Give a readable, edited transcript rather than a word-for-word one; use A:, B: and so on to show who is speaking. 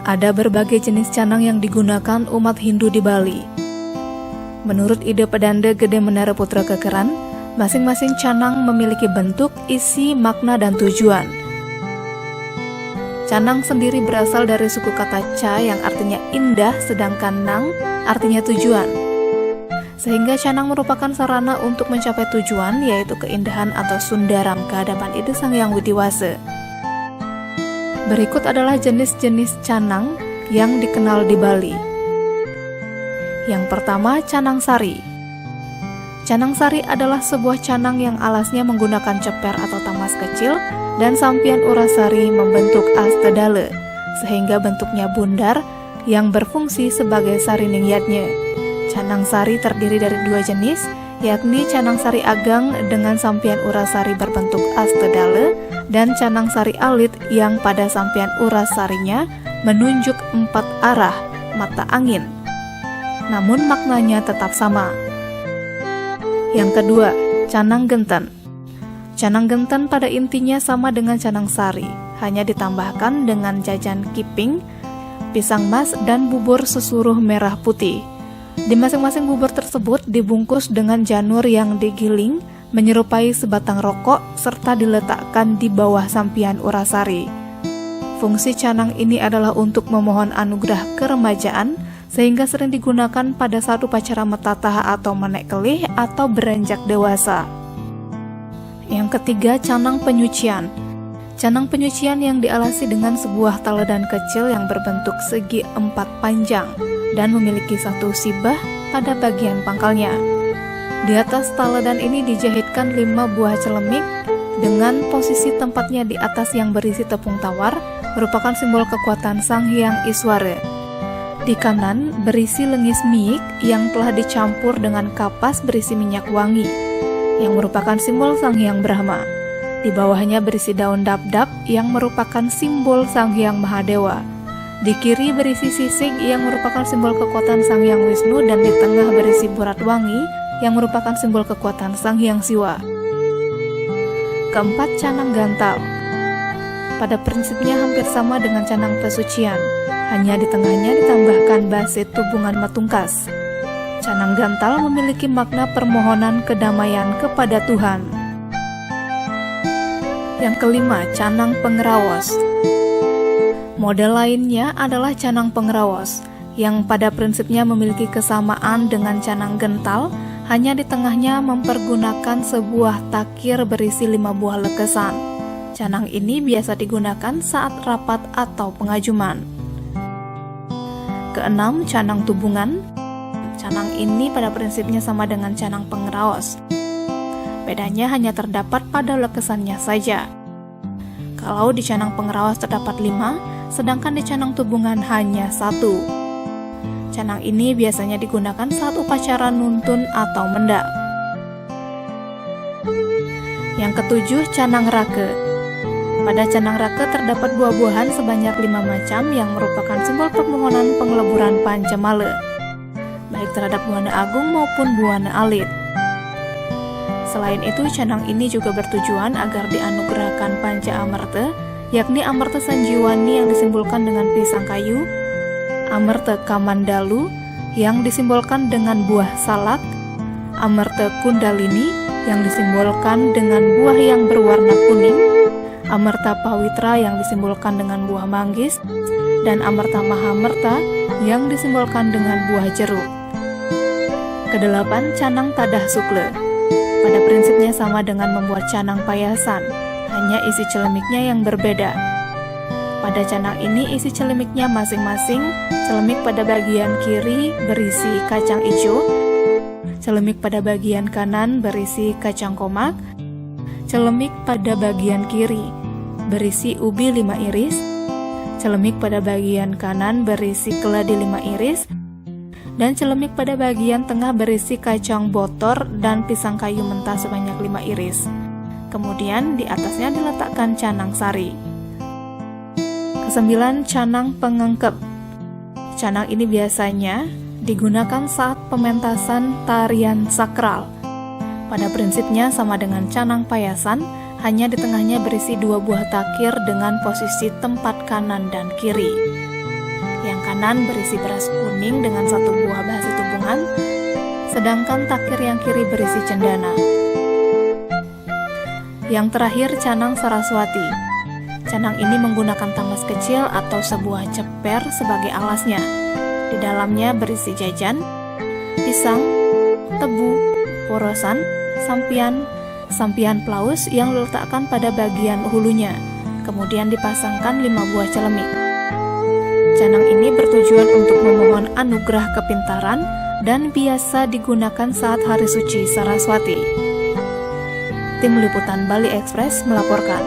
A: Ada berbagai jenis canang yang digunakan umat Hindu di Bali. Menurut ide Pedanda Gede Menara Putra Kekeran, masing-masing canang memiliki bentuk, isi, makna, dan tujuan. Canang sendiri berasal dari suku kata ca yang artinya indah, sedangkan nang artinya tujuan. Sehingga canang merupakan sarana untuk mencapai tujuan, yaitu keindahan atau sundaram ke hadapan Ide Sang Hyang Widiwasa. Berikut adalah jenis-jenis canang yang dikenal di Bali. Yang pertama, canang sari. Canang sari adalah sebuah canang yang alasnya menggunakan ceper atau tamas kecil dan sampian urasari membentuk astedale, sehingga bentuknya bundar yang berfungsi sebagai sariningyatnya. Canang sari terdiri dari dua jenis, yakni canang sari agang dengan sampian urasari berbentuk astedale dan canang sari alit yang pada sampian urasarinya menunjuk 4 arah mata angin. Namun maknanya tetap sama. Yang kedua, canang genten. Canang genten pada intinya sama dengan canang sari, hanya ditambahkan dengan jajan kiping, pisang mas, dan bubur sesuruh merah putih. Di masing-masing bubur tersebut dibungkus dengan janur yang digiling menyerupai sebatang rokok serta diletakkan di bawah sampian urasari. Fungsi canang ini adalah untuk memohon anugerah keremajaan, sehingga sering digunakan pada saat upacara metatah atau menek kelih atau beranjak dewasa. Yang ketiga, canang penyucian. Canang penyucian yang dialasi dengan sebuah taledan kecil yang berbentuk segi 4 panjang dan memiliki satu sibah pada bagian pangkalnya. Di atas taledan ini dijahitkan 5 buah celemik dengan posisi tempatnya di atas yang berisi tepung tawar, merupakan simbol kekuatan Sang Hyang Iswara. Di kanan berisi lengis miik yang telah dicampur dengan kapas berisi minyak wangi, yang merupakan simbol Sang Hyang Brahma. Di bawahnya berisi daun dap-dap yang merupakan simbol Sang Hyang Mahadewa. Di kiri berisi sisig yang merupakan simbol kekuatan Sang Hyang Wisnu, dan di tengah berisi burat wangi yang merupakan simbol kekuatan Sang Hyang Siwa. Keempat, canang gantal. Pada prinsipnya hampir sama dengan canang pesucian, hanya di tengahnya ditambahkan base tubungan matungkas. Canang gantal memiliki makna permohonan kedamaian kepada Tuhan. Yang kelima, canang pengerawas. Model lainnya adalah canang pengerawas, yang pada prinsipnya memiliki kesamaan dengan canang gental, hanya di tengahnya mempergunakan sebuah takir berisi 5 buah lekesan. Canang ini biasa digunakan saat rapat atau pengajuman. Keenam, canang tubungan. Canang ini pada prinsipnya sama dengan canang pengerawas. Bedanya hanya terdapat pada lekesannya saja. Kalau di canang pengerawas terdapat 5, sedangkan di canang tubungan hanya 1. Canang ini biasanya digunakan saat upacara nuntun atau mendak. Yang ketujuh, canang rake. Pada canang rake terdapat buah-buahan sebanyak 5 macam yang merupakan simbol permohonan pengeleburan Pancamala, baik terhadap Buana Agung maupun Buana Alit. Selain itu, canang ini juga bertujuan agar dianugerahkan Panca Amerta, yakni Amerta Sanjiwani yang disimbolkan dengan pisang kayu, Amerta Kamandalu yang disimbolkan dengan buah salak, Amerta Kundalini yang disimbolkan dengan buah yang berwarna kuning, Amerta Pawitra yang disimbolkan dengan buah manggis, dan Amerta Mahamerta yang disimbolkan dengan buah jeruk. Kedelapan, canang tadah sukle. Pada prinsipnya sama dengan membuat canang payasan, hanya isi celemiknya yang berbeda. Pada canang ini isi celemiknya masing-masing, celemik pada bagian kiri berisi kacang ijo, celemik pada bagian kanan berisi kacang komak, celemik pada bagian kiri berisi ubi 5 iris, celemik pada bagian kanan berisi keladi 5 iris, dan celemik pada bagian tengah berisi kacang botor dan pisang kayu mentah sebanyak 5 iris. Kemudian di atasnya diletakkan canang sari. Kesembilan, canang pengengkep. Canang ini biasanya digunakan saat pementasan tarian sakral. Pada prinsipnya sama dengan canang payasan, hanya di tengahnya berisi 2 buah takir dengan posisi tempat kanan dan kiri. Yang kanan berisi beras kuning dengan 1 buah basi tubungan, sedangkan takir yang kiri berisi cendana. Yang terakhir canang Saraswati. Canang ini menggunakan tanggas kecil atau sebuah ceper sebagai alasnya. Di dalamnya berisi jajan, pisang, tebu, porosan, sampian plaus yang diletakkan pada bagian hulunya. Kemudian dipasangkan 5 buah celemik. Canang ini bertujuan untuk memohon anugerah kepintaran dan biasa digunakan saat hari suci Saraswati. Tim Liputan Bali Express melaporkan.